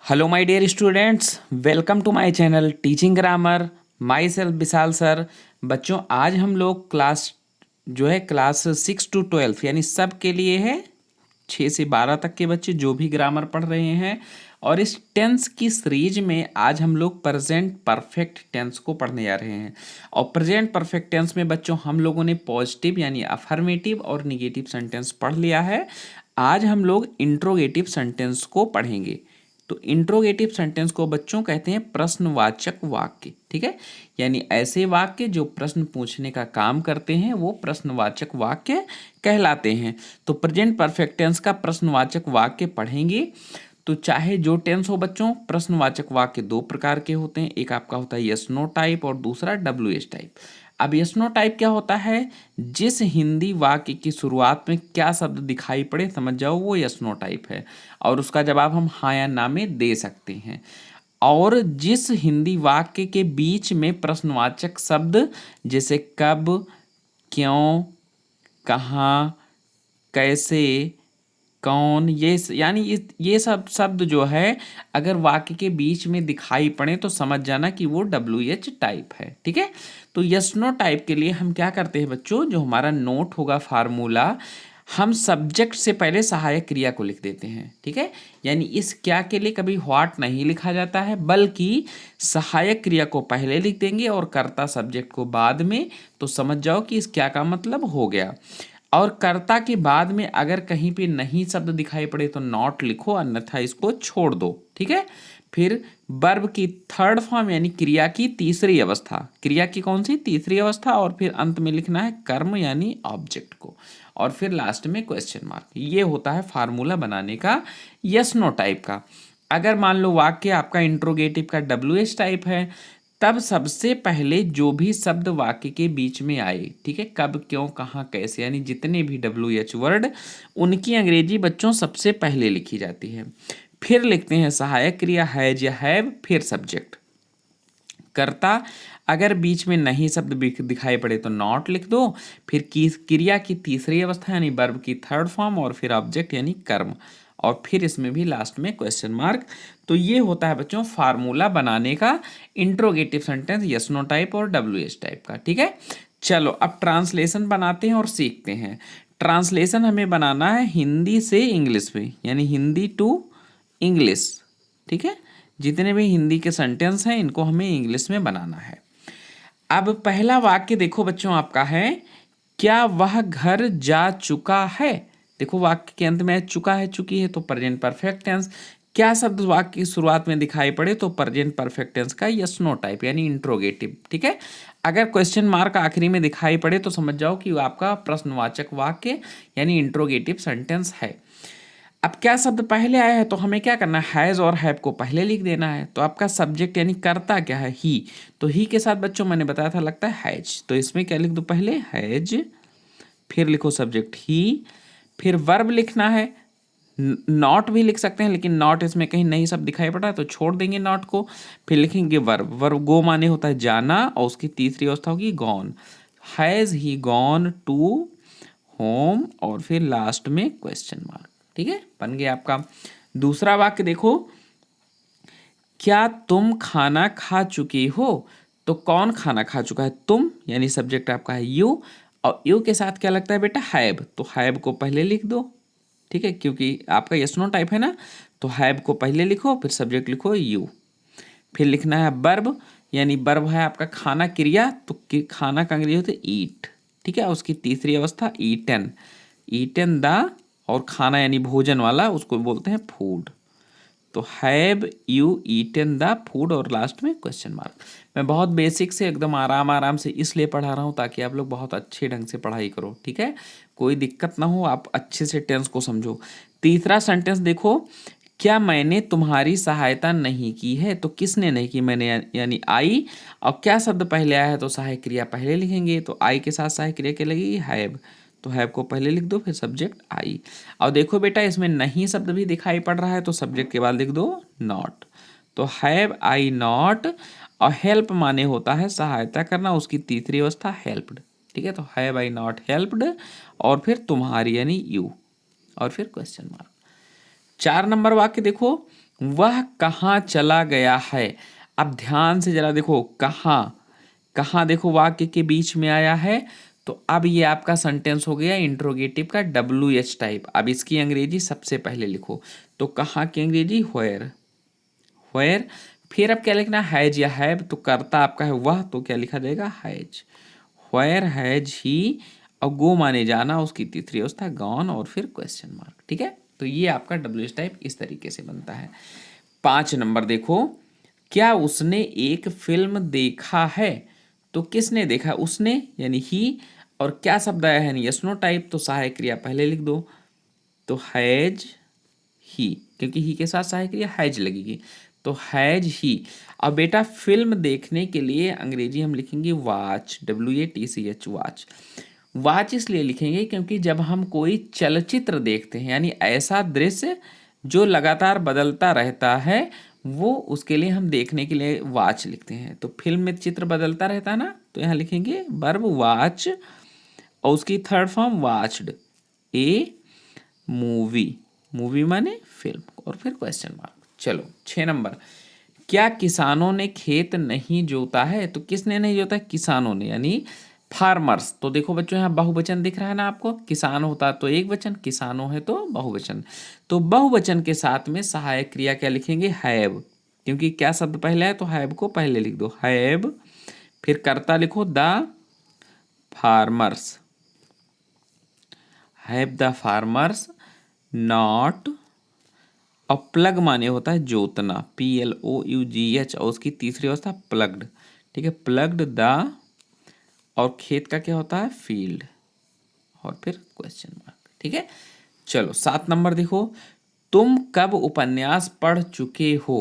Hello my dear students, welcome to my channel teaching grammar. Myself Vishal sir. बच्चों, आज हम लोग class 6 to 12 यानी सब के लिए है, 6 से 12 तक के बच्चे जो भी ग्रामर पढ़ रहे हैं। और इस टेंस की सीरीज में आज हम लोग प्रेजेंट परफेक्ट टेंस को पढ़ने जा रहे हैं। और प्रेजेंट परफेक्ट टेंस में बच्चों हम लोगों ने पॉजिटिव यानी अफर्मेटिव और निगेटिव सेंटेंस पढ़ लिया है। आज हम लोग इंट्रोगेटिव सेंटेंस को पढ़ेंगे। तो इंट्रोगेटिव सेंटेंस को बच्चों कहते हैं प्रश्नवाचक वाक्य। ठीक है, यानी ऐसे वाक्य जो प्रश्न पूछने का काम करते हैं वो प्रश्नवाचक वाक्य कहलाते हैं। तो प्रेजेंट परफेक्ट टेंस का प्रश्नवाचक वाक्य पढ़ेंगे। तो चाहे जो टेंस हो बच्चों, प्रश्नवाचक वाक्य दो प्रकार के होते हैं। एक आपका होता है यस नो टाइप और दूसरा WH टाइप। अब यस नो टाइप क्या होता है? जिस हिंदी वाक्य की शुरुआत में क्या शब्द दिखाई पड़े, समझ जाओ वो यस नो टाइप है, और उसका जवाब हम हाँ या ना में दे सकते हैं। और जिस हिंदी वाक्य के बीच में प्रश्नवाचक शब्द जैसे कब, क्यों, कहाँ, कैसे, कौन, यानी ये सब शब्द जो है अगर वाक्य के बीच में दिखाई पड़े तो समझ जाना कि वो WH टाइप है। ठीक है, तो यस नो टाइप के लिए हम क्या करते हैं बच्चों, जो हमारा नोट होगा फार्मूला, हम सब्जेक्ट से पहले सहायक क्रिया को लिख देते हैं। ठीक है, यानी इस क्या के लिए कभी व्हाट नहीं लिखा जाता है, बल्कि सहायक क्रिया को पहले लिख देंगे और कर्ता सब्जेक्ट को बाद में। तो समझ जाओ कि इस क्या का मतलब हो गया। और कर्ता के बाद में अगर कहीं पे नहीं शब्द दिखाई पड़े तो नॉट लिखो, अन्यथा इसको छोड़ दो। ठीक है, फिर वर्ब की थर्ड फॉर्म यानी क्रिया की तीसरी अवस्था, क्रिया की कौन सी तीसरी अवस्था, और फिर अंत में लिखना है कर्म यानी ऑब्जेक्ट को, और फिर लास्ट में क्वेश्चन मार्क। ये होता है फार्मूला बनाने का यस नो टाइप का। अगर मान लो वाक्य आपका इंट्रोगेटिव का WH टाइप है, तब सबसे पहले जो भी शब्द वाक्य के बीच में आए, ठीक है, कब, क्यों, कहाँ, कैसे, यानी जितने भी WH वर्ड, उनकी अंग्रेजी बच्चों सबसे पहले लिखी जाती है। फिर लिखते हैं सहायक क्रिया हैज या हैव, फिर सब्जेक्ट। कर्ता अगर बीच में नहीं शब्द दिखाई पड़े तो नॉट लिख दो, फिर की क्रिया की तीसरी अवस्था यानी वर्ब की थर्ड फॉर्म, और फिर ऑब्जेक्ट यानी कर्म, और फिर इसमें भी लास्ट में क्वेश्चन मार्क। तो ये होता है बच्चों फार्मूला बनाने का interrogative sentence yes no type और WH टाइप का। ठीक है, चलो अब ट्रांसलेशन बनाते हैं और सीखते हैं। ट्रांसलेशन हमें बनाना है हिंदी से इंग्लिश में, यानी हिंदी टू इंग्लिश। ठीक है, जितने भी हिंदी के सेंटेंस हैं इनको हमें इंग्लिश में बनाना है। अब पहला वाक्य देखो बच्चों आपका है, क्या वह घर जा चुका है। देखो वाक्य के अंत में चुका है, चुकी है, तो प्रेजेंट परफेक्ट टेंस। क्या शब्द वाक्य की शुरुआत में दिखाई पड़े तो प्रेजेंट परफेक्ट टेंस का यस नो टाइप यानी इंट्रोगेटिव। ठीक है, अगर क्वेश्चन मार्क आखिरी में दिखाई पड़े तो समझ जाओ कि वो आपका प्रश्नवाचक वाक्य यानी इंट्रोगेटिव सेंटेंस है। अब क्या शब्द पहले आया है तो हमें क्या करना है, हैज़ और हैव को पहले लिख देना है। तो आपका सब्जेक्ट यानी कर्ता क्या है, ही। तो ही के साथ बच्चों मैंने बताया था लगता है हैज, तो इसमें क्या लिख दो, पहले हैज, फिर लिखो सब्जेक्ट ही, फिर वर्ब लिखना है। नॉट भी लिख सकते हैं, लेकिन नॉट इसमें कहीं नहीं सब दिखाई पड़ा तो छोड़ देंगे नॉट को। फिर लिखेंगे वर्ब, वर्ब गो माने होता है जाना, और उसकी तीसरी अवस्था होगी gone. Has he gone to home, और फिर लास्ट में क्वेश्चन मार्क। ठीक है, बन गया आपका। दूसरा वाक्य देखो, क्या तुम खाना खा चुकी हो। तो कौन खाना खा चुका है, तुम, यानी सब्जेक्ट आपका है यू, और यू के साथ क्या लगता है बेटा, हैव, तो हैव को पहले लिख दो। ठीक है, क्योंकि आपका यस नो टाइप है ना, तो हैव को पहले लिखो, फिर सब्जेक्ट लिखो यू। फिर लिखना है वर्ब, यानी वर्ब है आपका खाना क्रिया, तो खाना का अंग्रेजी होता है ईट। ठीक है, उसकी तीसरी अवस्था ईटन, ईटन द, और खाना यानी भोजन वाला उसको बोलते हैं फूड। तो have you eaten the food, और लास्ट में क्वेश्चन मार्क। मैं बहुत बेसिक से एकदम आराम आराम से इसलिए पढ़ा रहा हूँ ताकि आप लोग बहुत अच्छे ढंग से पढ़ाई करो। ठीक है, कोई दिक्कत ना हो, आप अच्छे से टेंस को समझो। तीसरा सेंटेंस देखो, क्या मैंने तुम्हारी सहायता नहीं की है। तो किसने नहीं की, मैंने यानी आई, और क्या शब्द पहले आया है तो सहायक क्रिया पहले लिखेंगे। तो आई के साथ सहायक क्रिया क्या लगेगी, हैव, तो हैव को पहले लिख दो, फिर सब्जेक्ट आई। और देखो बेटा इसमें नहीं शब्द भी दिखाई पड़ रहा है तो सब्जेक्ट के बाद लिख दो नॉट। तो हैव आई नॉट, और हेल्प माने होता है सहायता करना, उसकी तीसरी अवस्था हेल्प्ड। ठीक है, तो हैव आई नॉट हेल्प्ड, और फिर तुम्हारी यानी यू, और फिर क्वेश्चन मार्क। 4 नंबर वाक्य देखो, वह कहाँ चला गया है। अब ध्यान से जरा देखो, कहाँ कहाँ देखो वाक्य के बीच में आया है, तो अब ये आपका सेंटेंस हो गया इंट्रोगेटिव का WH टाइप। अब इसकी अंग्रेजी सबसे पहले लिखो, तो कहाँ की अंग्रेजी व्हेयर, व्हेयर। फिर अब क्या लिखना, हैज या हैव, तो करता आपका है वह, तो क्या लिखा जाएगा, हैज। व्हेयर हैज ही, और गो माने जाना, उसकी तीसरी अवस्था गॉन, और फिर क्वेश्चन मार्क। ठीक है, तो ये आपका WH टाइप इस तरीके से बनता है। 5 नंबर देखो, क्या उसने एक फिल्म देखा है, तो किसने देखा, उसने यानी ही, और क्या शब्द आया है, यस नो टाइप, तो सहायक क्रिया पहले लिख दो, तो हैज ही, क्योंकि ही के साथ सहायक क्रिया हैज लगेगी, तो हैज ही। अब बेटा फिल्म देखने के लिए अंग्रेजी हम लिखेंगे वॉच, WATCH, वॉच। वॉच इसलिए लिखेंगे क्योंकि जब हम कोई चलचित्र देखते हैं, यानी ऐसा दृश्य जो लगातार बदलता रहता है, वो उसके लिए हम देखने के लिए वॉच लिखते हैं। तो फिल्म में चित्र बदलता रहता है ना, तो यहाँ लिखेंगे वर्ब वॉच, और उसकी थर्ड फॉर्म वॉच्ड, ए मूवी, मूवी माने फिल्म, और फिर क्वेश्चन मार्क। चलो 6 नंबर, क्या किसानों ने खेत नहीं जोता है, तो किसने नहीं जोता, किसानों ने, यानी फार्मर्स। तो देखो बच्चों यहाँ बहुवचन दिख रहा है ना आपको, किसान होता तो एक वचन, किसानों है तो बहुवचन। तो बहुवचन के साथ में सहायक क्रिया क्या लिखेंगे, हैव, क्योंकि क्या शब्द पहले है, तो हैव को पहले लिख दो, हैव। फिर कर्ता लिखो the farmers, have the farmers not, और प्लग माने होता है जोतना, PLOUGH, और उसकी तीसरी अवस्था प्लग्ड। ठीक है, प्लग्ड द, और खेत का क्या होता है, फील्ड, और फिर क्वेश्चन मार्क। ठीक है, चलो 7 नंबर देखो, तुम कब उपन्यास पढ़ चुके हो।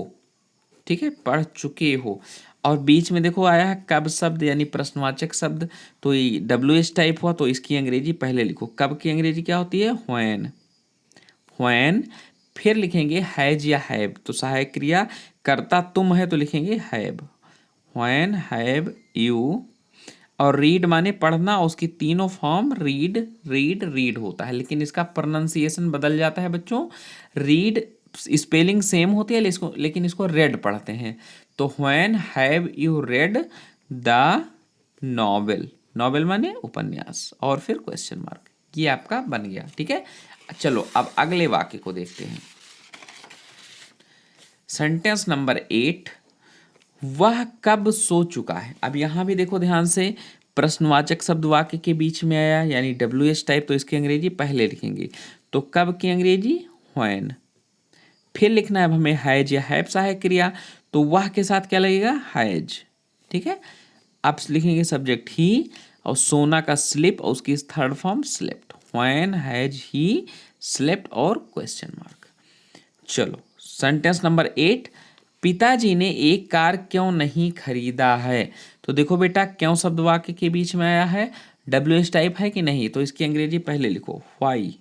ठीक है, पढ़ चुके हो, और बीच में देखो आया है कब शब्द, यानी प्रश्नवाचक शब्द, तो ये WH टाइप हुआ, तो इसकी अंग्रेजी पहले लिखो। कब की अंग्रेजी क्या होती है, व्हेन, व्हेन। फिर लिखेंगे हैज या हैव, तो सहायक क्रिया, करता तुम है तो लिखेंगे हैव, व्हेन हैव यू, और रीड माने पढ़ना, और उसकी तीनों फॉर्म रीड, रीड, रीड होता है, लेकिन इसका प्रोनाउंसिएशन बदल जाता है बच्चों। रीड स्पेलिंग सेम होती है, लेकिन इसको रेड पढ़ते हैं। तो when have you read the novel, novel माने उपन्यास, और फिर क्वेश्चन मार्क, ये आपका बन गया। ठीक है, चलो अब अगले वाक्य को देखते हैं। सेंटेंस नंबर 8, वह कब सो चुका है। अब यहां भी देखो ध्यान से, प्रश्नवाचक शब्द वाक्य के बीच में आया, यानी WH टाइप, तो इसकी अंग्रेजी पहले लिखेंगे। तो कब की अंग्रेजी, व्हेन। फिर लिखना है अब हमें हैज या हैव सहायक क्रिया, तो वह के साथ क्या लगेगा, हैज। ठीक है, अब लिखेंगे सब्जेक्ट ही, और सोना का स्लिप, और उसकी third form slept, when has he slept, और क्वेश्चन मार्क। चलो सेंटेंस नंबर 8, पिताजी ने एक कार क्यों नहीं खरीदा है। तो देखो बेटा, क्यों शब्द वाक्य के बीच में आया है, WH टाइप है कि नहीं, तो इसकी अंग्रेजी पहले लिखो, व्हाई।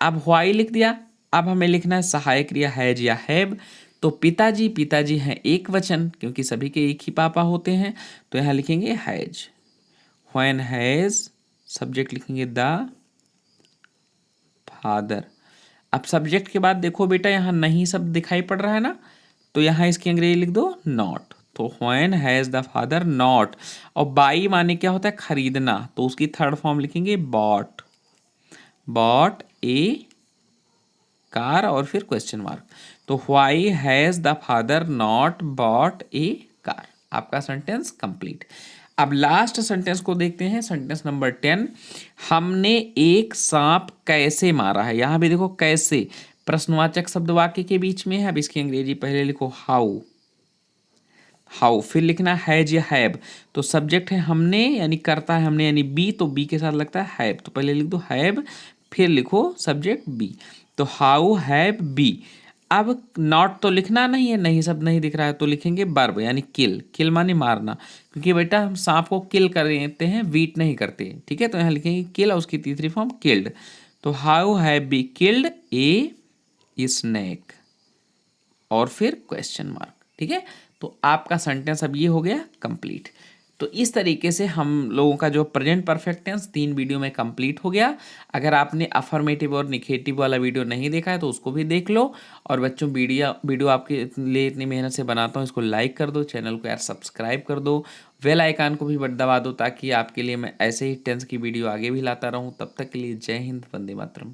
अब व्हाई लिख दिया, अब हमें लिखना है सहायक क्रिया हैज या हैव। तो पिताजी, पिताजी हैं एक वचन, क्योंकि सभी के एक ही पापा होते हैं, तो यहाँ लिखेंगे हैज। व्हेन हैज, सब्जेक्ट लिखेंगे द फादर। अब सब्जेक्ट के बाद देखो बेटा, यहाँ नहीं शब्द दिखाई पड़ रहा है ना, तो यहाँ इसकी अंग्रेजी लिख दो नॉट। तो when has the father not, और बाई माने क्या होता है, खरीदना, तो उसकी थर्ड फॉर्म लिखेंगे बॉट, बॉट ए कार, और फिर क्वेश्चन मार्क। तो why has the father not bought A car, आपका सेंटेंस कंप्लीट। अब लास्ट सेंटेंस को देखते हैं, सेंटेंस नंबर 10, हमने एक सांप कैसे मारा है। यहां भी देखो कैसे, प्रश्नवाचक शब्द वाक्य के बीच में है, अब इसकी अंग्रेजी पहले लिखो हाउ, हाउ। फिर लिखना हैज या हैव, तो सब्जेक्ट है हमने, यानी करता है हमने, यानी बी, तो बी के साथ लगता है हैव, तो पहले लिख दो हैव, फिर लिखो सब्जेक्ट बी, तो हाउ हैव बी। अब नॉट तो लिखना नहीं है, नहीं शब्द नहीं दिख रहा है, तो लिखेंगे वर्ब, यानी किल, किल माने मारना, क्योंकि बेटा हम सांप को किल कर देते हैं, वीट नहीं करते। ठीक है, तो यहाँ लिखेंगे किल, और उसकी तीसरी फॉर्म किल्ड, तो how have be killed a snake, और फिर क्वेश्चन मार्क। ठीक है, तो आपका सेंटेंस अब ये हो गया कंप्लीट। तो इस तरीके से हम लोगों का जो प्रेजेंट परफेक्ट टेंस 3 वीडियो में कंप्लीट हो गया। अगर आपने अफर्मेटिव और निगेटिव वाला वीडियो नहीं देखा है तो उसको भी देख लो। और बच्चों वीडियो आपके लिए इतनी मेहनत से बनाता हूँ, इसको लाइक कर दो, चैनल को यार सब्सक्राइब कर दो, बेल आइकन को भी दबा दो ताकि आपके लिए मैं ऐसे ही टेंस की वीडियो आगे भी लाता रहूँ। तब तक के लिए जय हिंद, वंदे मातरम।